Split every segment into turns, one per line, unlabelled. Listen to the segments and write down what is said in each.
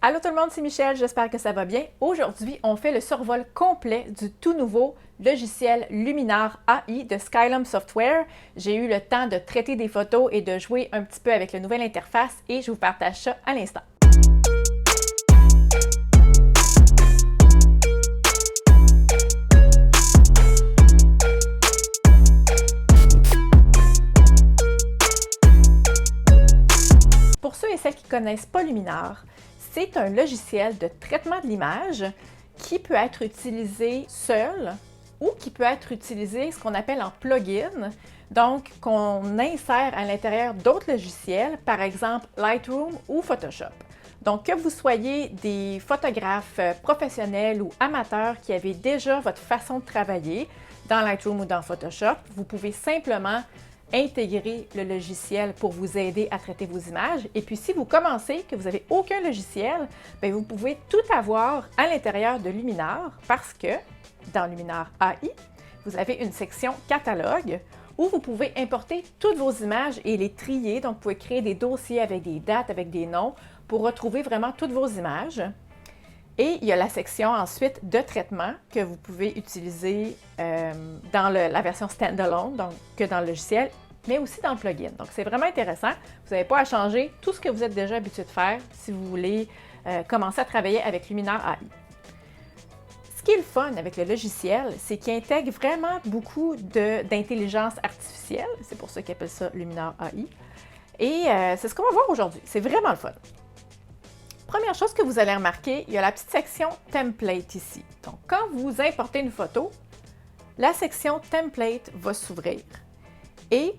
Allô tout le monde, c'est Michel, j'espère que ça va bien. Aujourd'hui, on fait le survol complet du tout nouveau logiciel Luminar AI de Skylum Software. J'ai eu le temps de traiter des photos et de jouer un petit peu avec la nouvelle interface et je vous partage ça à l'instant. Pour ceux et celles qui ne connaissent pas Luminar, c'est un logiciel de traitement de l'image qui peut être utilisé seul ou qui peut être utilisé ce qu'on appelle en plugin, donc qu'on insère à l'intérieur d'autres logiciels, par exemple Lightroom ou Photoshop. Donc que vous soyez des photographes professionnels ou amateurs qui avez déjà votre façon de travailler dans Lightroom ou dans Photoshop, vous pouvez simplement intégrer le logiciel pour vous aider à traiter vos images. Et puis, si vous commencez, que vous n'avez aucun logiciel, bien, vous pouvez tout avoir à l'intérieur de Luminar parce que dans Luminar AI, vous avez une section catalogue où vous pouvez importer toutes vos images et les trier. Donc, vous pouvez créer des dossiers avec des dates, avec des noms pour retrouver vraiment toutes vos images. Et il y a la section ensuite de traitement que vous pouvez utiliser dans la version standalone, donc que dans le logiciel, mais aussi dans le plugin. Donc, c'est vraiment intéressant. Vous n'avez pas à changer tout ce que vous êtes déjà habitué de faire si vous voulez commencer à travailler avec Luminar AI. Ce qui est le fun avec le logiciel, c'est qu'il intègre vraiment beaucoup d'intelligence artificielle. C'est pour ça qu'ils appellent ça Luminar AI. Et c'est ce qu'on va voir aujourd'hui. C'est vraiment le fun. Première chose que vous allez remarquer, il y a la petite section Template ici. Donc, quand vous importez une photo, la section Template va s'ouvrir. Et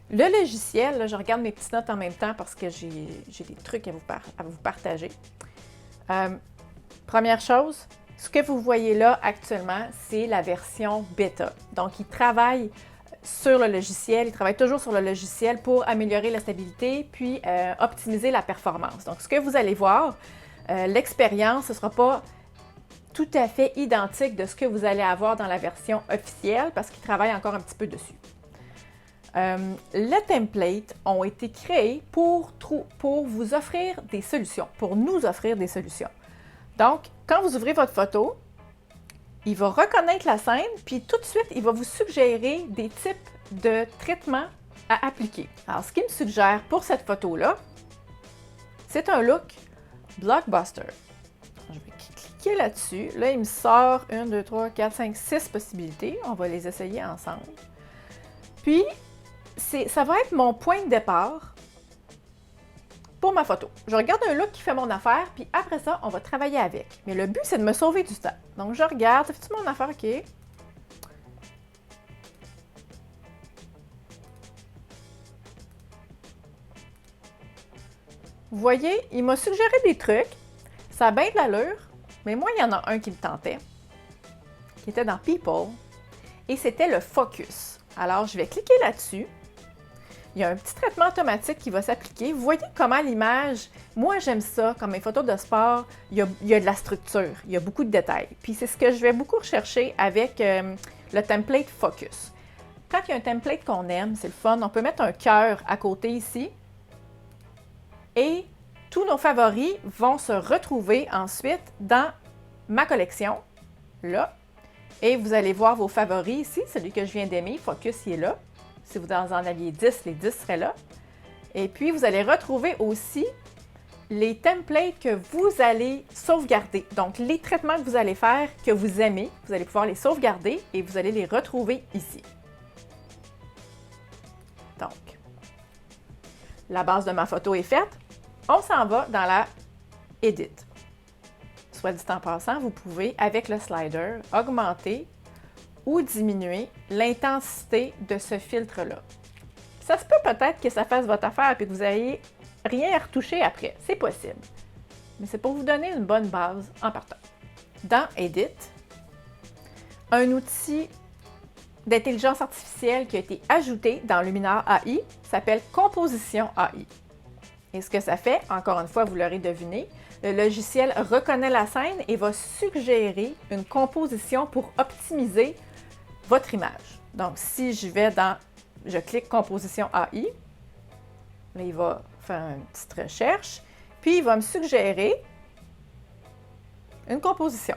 le logiciel, là, je regarde mes petites notes en même temps parce que j'ai des trucs à vous partager. Première chose, ce que vous voyez là actuellement, c'est la version bêta. Donc, il travaille sur le logiciel, il travaille toujours sur le logiciel pour améliorer la stabilité puis optimiser la performance. Donc, ce que vous allez voir, l'expérience, ce ne sera pas tout à fait identique de ce que vous allez avoir dans la version officielle parce qu'il travaille encore un petit peu dessus. Les templates ont été créés pour vous offrir des solutions, pour nous offrir des solutions. Donc, quand vous ouvrez votre photo, il va reconnaître la scène, puis tout de suite, il va vous suggérer des types de traitements à appliquer. Alors, ce qu'il me suggère pour cette photo-là, c'est un look blockbuster. Je vais cliquer là-dessus. Là, il me sort 1, 2, 3, 4, 5, 6 possibilités. On va les essayer ensemble. Puis, ça va être mon point de départ pour ma photo. Je regarde un look qui fait mon affaire, puis après ça, on va travailler avec. Mais le but, c'est de me sauver du temps. Donc, je regarde, ça fait-tu mon affaire? OK. Vous voyez, il m'a suggéré des trucs. Ça a bien de l'allure, mais moi, il y en a un qui me tentait, qui était dans People, et c'était le focus. Alors, je vais cliquer là-dessus. Il y a un petit traitement automatique qui va s'appliquer. Vous voyez comment l'image, moi j'aime ça, comme mes photos de sport, il y a de la structure, il y a beaucoup de détails. Puis c'est ce que je vais beaucoup rechercher avec le template Focus. Quand il y a un template qu'on aime, c'est le fun, on peut mettre un cœur à côté ici et tous nos favoris vont se retrouver ensuite dans ma collection, là. Et vous allez voir vos favoris ici, celui que je viens d'aimer, Focus, il est là. Si vous en aviez 10, les 10 seraient là. Et puis, vous allez retrouver aussi les templates que vous allez sauvegarder. Donc, les traitements que vous allez faire, que vous aimez, vous allez pouvoir les sauvegarder et vous allez les retrouver ici. Donc, la base de ma photo est faite. On s'en va dans la Edit. Soit dit en passant, vous pouvez, avec le slider, augmenter ou diminuer l'intensité de ce filtre-là. Ça se peut peut-être que ça fasse votre affaire et que vous n'ayez rien à retoucher après. C'est possible. Mais c'est pour vous donner une bonne base en partant. Dans Edit, un outil d'intelligence artificielle qui a été ajouté dans Luminar AI s'appelle Composition AI. Et ce que ça fait, encore une fois, vous l'aurez deviné, le logiciel reconnaît la scène et va suggérer une composition pour optimiser votre image. Donc, si je clique Composition AI, là, il va faire une petite recherche, puis il va me suggérer une composition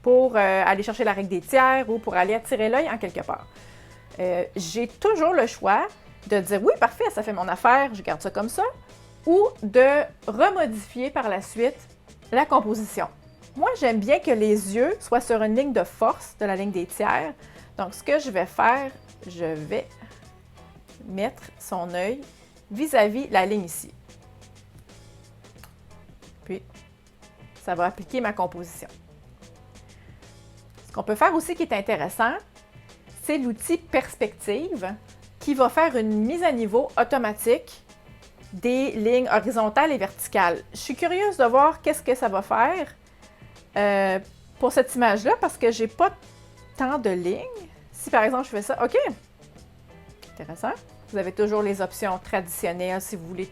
pour aller chercher la règle des tiers ou pour aller attirer l'œil en quelque part. J'ai toujours le choix de dire oui, parfait, ça fait mon affaire, je garde ça comme ça, ou de remodifier par la suite la composition. Moi, j'aime bien que les yeux soient sur une ligne de force de la ligne des tiers. Donc, ce que je vais faire, je vais mettre son œil vis-à-vis la ligne ici. Puis, ça va appliquer ma composition. Ce qu'on peut faire aussi qui est intéressant, c'est l'outil Perspective qui va faire une mise à niveau automatique des lignes horizontales et verticales. Je suis curieuse de voir qu'est-ce que ça va faire pour cette image-là parce que j'ai pas tant de lignes. Si par exemple je fais ça, OK, intéressant. Vous avez toujours les options traditionnelles si vous voulez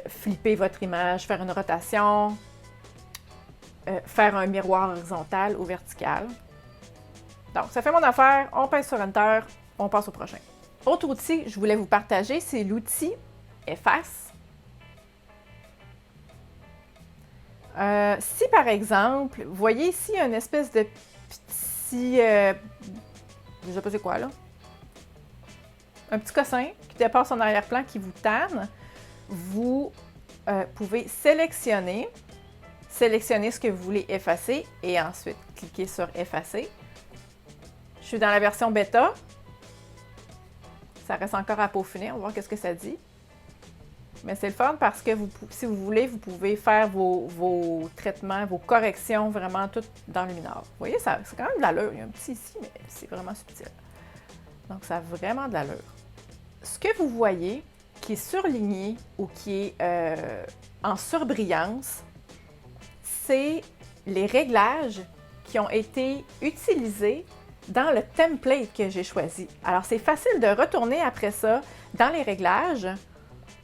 flipper votre image, faire une rotation, faire un miroir horizontal ou vertical. Donc, ça fait mon affaire, on pèse sur Enter, on passe au prochain. Autre outil que je voulais vous partager, c'est l'outil Efface. Si par exemple, vous voyez ici une espèce de petit, je ne sais pas c'est quoi là, un petit cossin qui dépasse en arrière-plan qui vous tanne, vous pouvez sélectionner ce que vous voulez effacer et ensuite cliquer sur Effacer. Je suis dans la version bêta. Ça reste encore à peaufiner, on va voir qu'est-ce que ça dit. Mais c'est le fun parce que si vous voulez, vous pouvez faire vos traitements, vos corrections vraiment toutes dans Luminar. Vous voyez, c'est quand même de l'allure. Il y a un petit ici, mais c'est vraiment subtil. Donc, ça a vraiment de l'allure. Ce que vous voyez qui est surligné ou qui est en surbrillance, c'est les réglages qui ont été utilisés dans le template que j'ai choisi. Alors, c'est facile de retourner après ça dans les réglages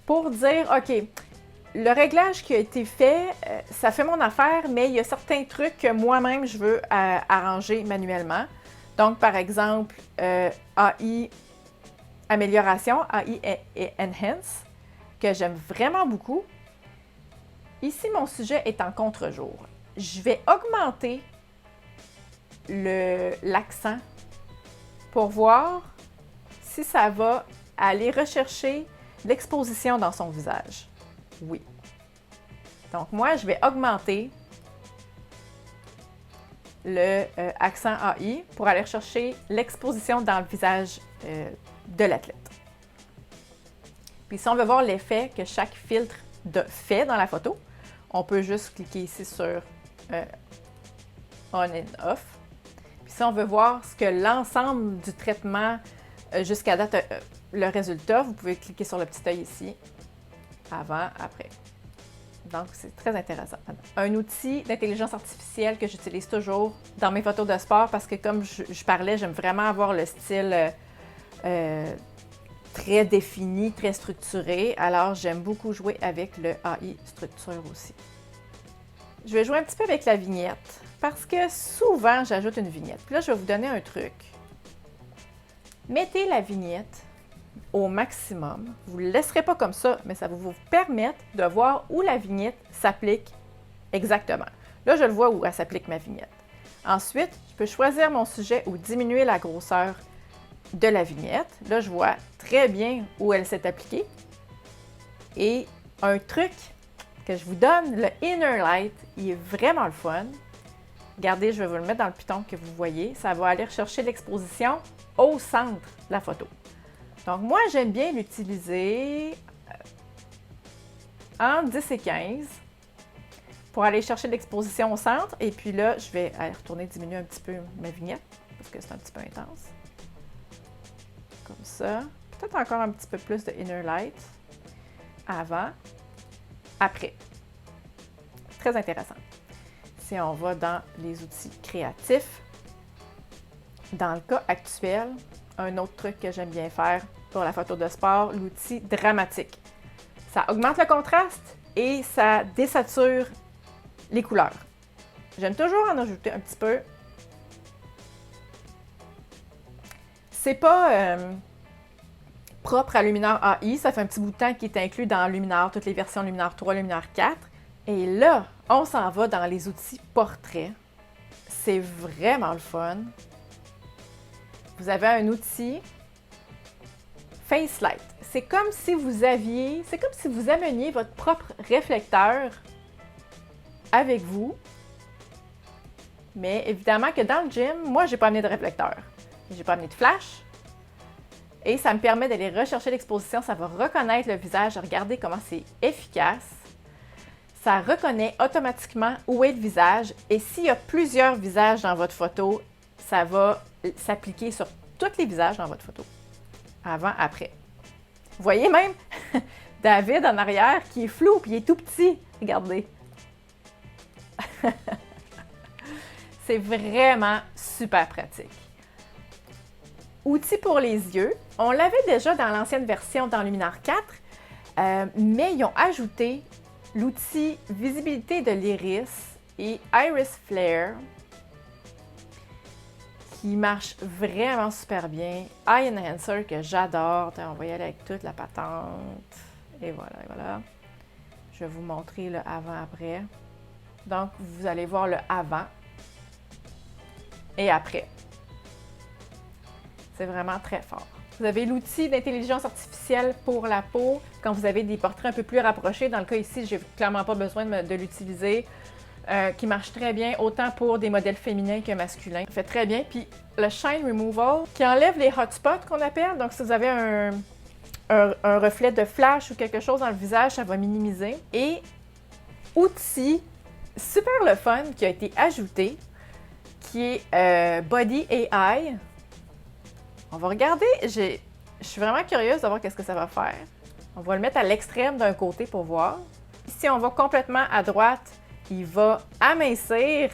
pour dire, OK, le réglage qui a été fait, ça fait mon affaire, mais il y a certains trucs que moi-même, je veux arranger manuellement. Donc, par exemple, AI Amélioration, AI et Enhance, que j'aime vraiment beaucoup. Ici, mon sujet est en contre-jour. Je vais augmenter l'accent pour voir si ça va aller rechercher l'exposition dans son visage. Oui. Donc, moi, je vais augmenter le accent AI pour aller chercher l'exposition dans le visage de l'athlète. Puis, si on veut voir l'effet que chaque filtre fait dans la photo, on peut juste cliquer ici sur On and Off. Puis, si on veut voir ce que l'ensemble du traitement jusqu'à date, le résultat, vous pouvez cliquer sur le petit œil ici, avant, après. Donc, c'est très intéressant. Un outil d'intelligence artificielle que j'utilise toujours dans mes photos de sport parce que, comme je parlais, j'aime vraiment avoir le style très défini, très structuré. Alors, j'aime beaucoup jouer avec le AI Structure aussi. Je vais jouer un petit peu avec la vignette parce que souvent, j'ajoute une vignette. Puis là, je vais vous donner un truc. Mettez la vignette au maximum. Vous ne le laisserez pas comme ça, mais ça va vous permettre de voir où la vignette s'applique exactement. Là, je le vois où elle s'applique ma vignette. Ensuite, je peux choisir mon sujet ou diminuer la grosseur de la vignette. Là, je vois très bien où elle s'est appliquée. Et un truc que je vous donne, le Inner Light, il est vraiment le fun. Regardez, je vais vous le mettre dans le piton que vous voyez. Ça va aller chercher l'exposition au centre de la photo. Donc, moi, j'aime bien l'utiliser entre 10 et 15 pour aller chercher l'exposition au centre. Et puis là, je vais aller retourner diminuer un petit peu ma vignette parce que c'est un petit peu intense. Comme ça. Peut-être encore un petit peu plus de Inner Light. Avant. Après. Très intéressant. Si on va dans les outils créatifs, dans le cas actuel, un autre truc que j'aime bien faire pour la photo de sport, l'outil dramatique. Ça augmente le contraste et ça désature les couleurs. J'aime toujours en ajouter un petit peu. C'est pas propre à Luminar AI, ça fait un petit bout de temps qu'il est inclus dans Luminar, toutes les versions Luminar 3, Luminar 4, Et là, on s'en va dans les outils portrait. C'est vraiment le fun. Vous avez un outil Face Light. C'est comme si vous ameniez votre propre réflecteur avec vous. Mais évidemment que dans le gym, moi, j'ai pas amené de réflecteur. J'ai pas amené de flash. Et ça me permet d'aller rechercher l'exposition. Ça va reconnaître le visage. Regardez comment c'est efficace. Ça reconnaît automatiquement où est le visage. Et s'il y a plusieurs visages dans votre photo, ça va s'appliquer sur tous les visages dans votre photo. Avant, après. Vous voyez même David en arrière qui est flou puis il est tout petit. Regardez. C'est vraiment super pratique. Outil pour les yeux. On l'avait déjà dans l'ancienne version dans Luminar 4, mais ils ont ajouté l'outil visibilité de l'iris et Iris Flare qui marche vraiment super bien. Eye Enhancer que j'adore. On va y aller avec toute la patente. Et voilà, voilà. Je vais vous montrer le avant-après. Donc, vous allez voir le avant et après. C'est vraiment très fort. Vous avez l'outil d'intelligence artificielle pour la peau. Quand vous avez des portraits un peu plus rapprochés, dans le cas ici, je n'ai clairement pas besoin de l'utiliser, qui marche très bien, autant pour des modèles féminins que masculins. Ça fait très bien. Puis le Shine Removal, qui enlève les hotspots qu'on appelle. Donc, si vous avez un reflet de flash ou quelque chose dans le visage, ça va minimiser. Et outil super le fun qui a été ajouté, qui est Body AI. On va regarder, je suis vraiment curieuse de voir qu'est-ce que ça va faire. On va le mettre à l'extrême d'un côté pour voir. Si on va complètement à droite, il va amincir,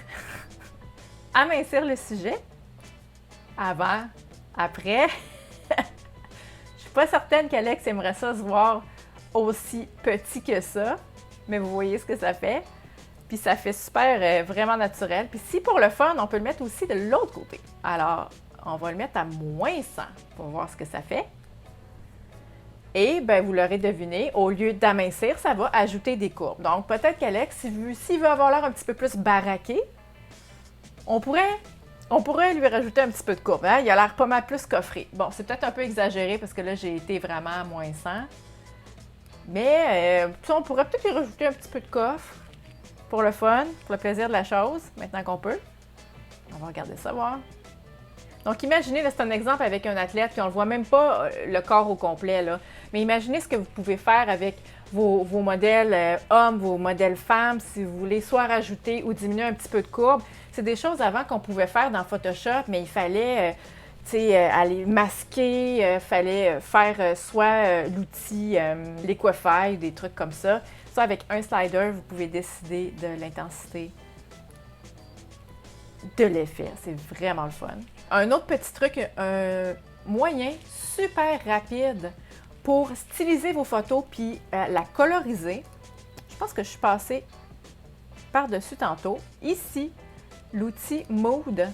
amincir le sujet. Avant, après. Je suis pas certaine qu'Alex aimerait ça se voir aussi petit que ça, mais vous voyez ce que ça fait. Puis ça fait super, vraiment naturel. Puis si pour le fun, on peut le mettre aussi de l'autre côté. Alors, on va le mettre à -100 pour voir ce que ça fait. Et bien, vous l'aurez deviné, au lieu d'amincir, ça va ajouter des courbes. Donc, peut-être qu'Alex, s'il veut avoir l'air un petit peu plus baraqué, on pourrait lui rajouter un petit peu de courbe. Hein? Il a l'air pas mal plus coffré. Bon, c'est peut-être un peu exagéré parce que là, j'ai été vraiment à -100. Mais on pourrait peut-être lui rajouter un petit peu de coffre pour le fun, pour le plaisir de la chose, maintenant qu'on peut. On va regarder ça, voir. Donc, imaginez, là, c'est un exemple avec un athlète, puis on ne voit même pas le corps au complet, là. Mais imaginez ce que vous pouvez faire avec vos modèles hommes, vos modèles femmes, si vous voulez soit rajouter ou diminuer un petit peu de courbe. C'est des choses avant qu'on pouvait faire dans Photoshop, mais il fallait aller masquer, il fallait faire soit l'outil Liquify, des trucs comme ça. Ça, avec un slider, vous pouvez décider de l'intensité de l'effet. C'est vraiment le fun. Un autre petit truc, un moyen super rapide pour styliser vos photos puis la coloriser. Je pense que je suis passée par-dessus tantôt. Ici, l'outil Mode,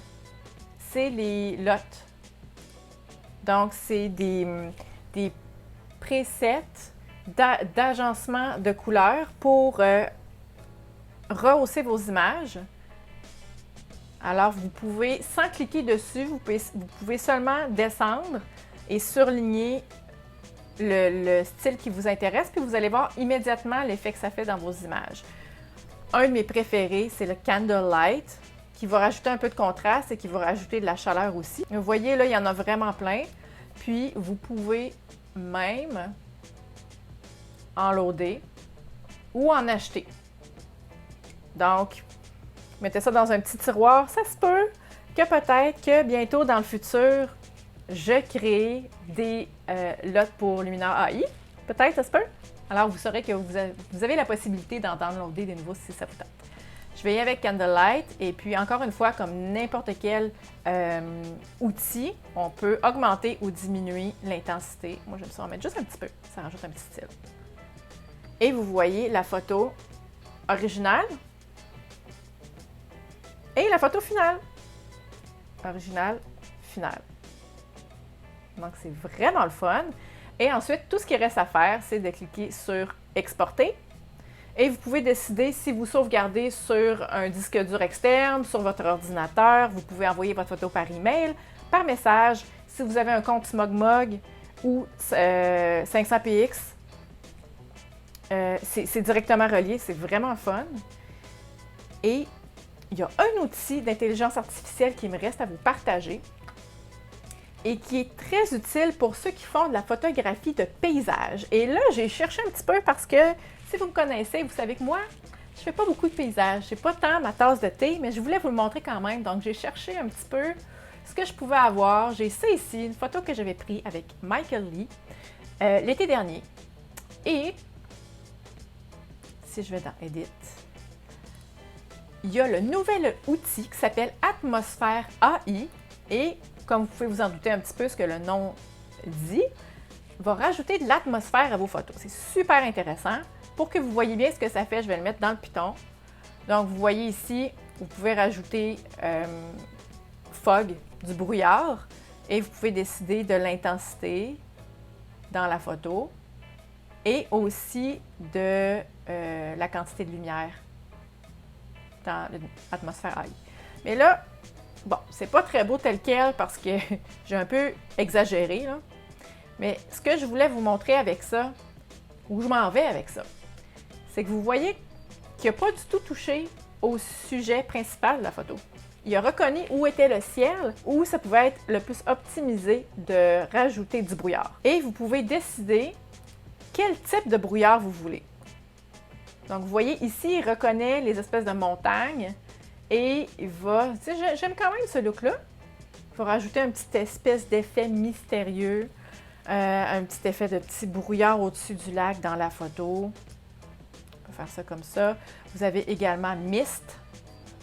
c'est les LUT. Donc, c'est des presets d'agencement de couleurs pour rehausser vos images. Alors, vous pouvez, sans cliquer dessus, vous pouvez seulement descendre et surligner le style qui vous intéresse, puis vous allez voir immédiatement l'effet que ça fait dans vos images. Un de mes préférés, c'est le Candlelight, qui va rajouter un peu de contraste et qui va rajouter de la chaleur aussi. Vous voyez, là, il y en a vraiment plein. Puis, vous pouvez même en loader ou en acheter. Donc, mettez ça dans un petit tiroir. Ça se peut que peut-être que bientôt, dans le futur, je crée des lots pour Luminar AI. Peut-être, ça se peut. Alors, vous saurez que vous avez la possibilité d'en downloader des nouveaux si ça vous tente. Je vais y aller avec Candlelight et puis encore une fois, comme n'importe quel outil, on peut augmenter ou diminuer l'intensité. Moi, j'aime ça en mettre juste un petit peu. Ça rajoute un petit style. Et vous voyez la photo originale et la photo finale. Originale, finale. Donc, c'est vraiment le fun. Et ensuite, tout ce qui reste à faire, c'est de cliquer sur « Exporter ». Et vous pouvez décider si vous sauvegardez sur un disque dur externe, sur votre ordinateur. Vous pouvez envoyer votre photo par email, par message. Si vous avez un compte SmugMug ou 500px, c'est directement relié. C'est vraiment fun. Et il y a un outil d'intelligence artificielle qui me reste à vous partager et qui est très utile pour ceux qui font de la photographie de paysage. Et là, j'ai cherché un petit peu parce que si vous me connaissez, vous savez que moi, je ne fais pas beaucoup de paysages. C'est pas tant ma tasse de thé, mais je voulais vous le montrer quand même. Donc, j'ai cherché un petit peu ce que je pouvais avoir. J'ai ça ici, une photo que j'avais prise avec Michael Lee l'été dernier. Et si je vais dans Edit, il y a le nouvel outil qui s'appelle Atmosphère AI et, comme vous pouvez vous en douter un petit peu ce que le nom dit, va rajouter de l'atmosphère à vos photos. C'est super intéressant. Pour que vous voyez bien ce que ça fait, je vais le mettre dans le Python. Donc, vous voyez ici, vous pouvez rajouter fog, du brouillard, et vous pouvez décider de l'intensité dans la photo et aussi de la quantité de lumière dans l'atmosphère AI. Mais là, bon, c'est pas très beau tel quel parce que j'ai un peu exagéré, là. Mais ce que je voulais vous montrer avec ça, où je m'en vais avec ça, c'est que vous voyez qu'il n'a pas du tout touché au sujet principal de la photo. Il a reconnu où était le ciel, où ça pouvait être le plus optimisé de rajouter du brouillard. Et vous pouvez décider quel type de brouillard vous voulez. Donc, vous voyez ici, il reconnaît les espèces de montagnes et il va... J'aime quand même ce look-là. Il va rajouter une petite espèce d'effet mystérieux, un petit effet de petit brouillard au-dessus du lac dans la photo. On peut faire ça comme ça. Vous avez également Mist,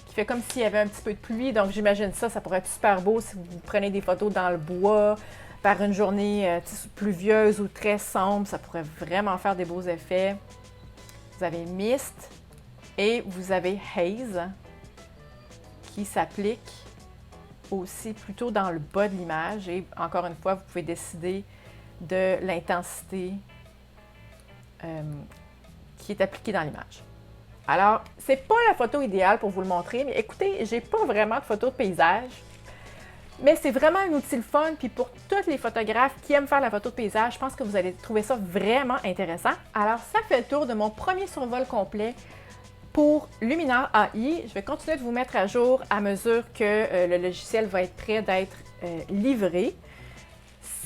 qui fait comme s'il y avait un petit peu de pluie. Donc, j'imagine ça, ça pourrait être super beau si vous prenez des photos dans le bois, par une journée pluvieuse ou très sombre. Ça pourrait vraiment faire des beaux effets. Vous avez Mist et vous avez Haze qui s'applique aussi plutôt dans le bas de l'image. Et encore une fois, vous pouvez décider de l'intensité qui est appliquée dans l'image. Alors, c'est pas la photo idéale pour vous le montrer, mais écoutez, j'ai pas vraiment de photo de paysage. Mais c'est vraiment un outil le fun, puis pour tous les photographes qui aiment faire la photo de paysage, je pense que vous allez trouver ça vraiment intéressant. Alors, ça fait le tour de mon premier survol complet pour Luminar AI. Je vais continuer de vous mettre à jour à mesure que le logiciel va être prêt d'être livré.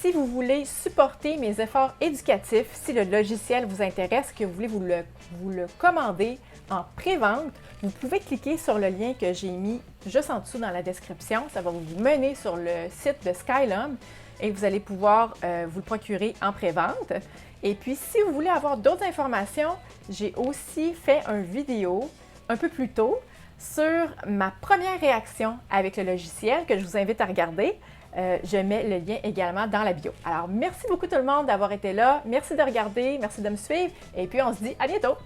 Si vous voulez supporter mes efforts éducatifs, si le logiciel vous intéresse, que vous voulez vous le commander en pré-vente, vous pouvez cliquer sur le lien que j'ai mis juste en dessous dans la description. Ça va vous mener sur le site de Skylum et vous allez pouvoir vous le procurer en pré-vente. Et puis, si vous voulez avoir d'autres informations, j'ai aussi fait une vidéo un peu plus tôt sur ma première réaction avec le logiciel que je vous invite à regarder. Je mets le lien également dans la bio. Alors, merci beaucoup tout le monde d'avoir été là. Merci de regarder, merci de me suivre et puis on se dit à bientôt!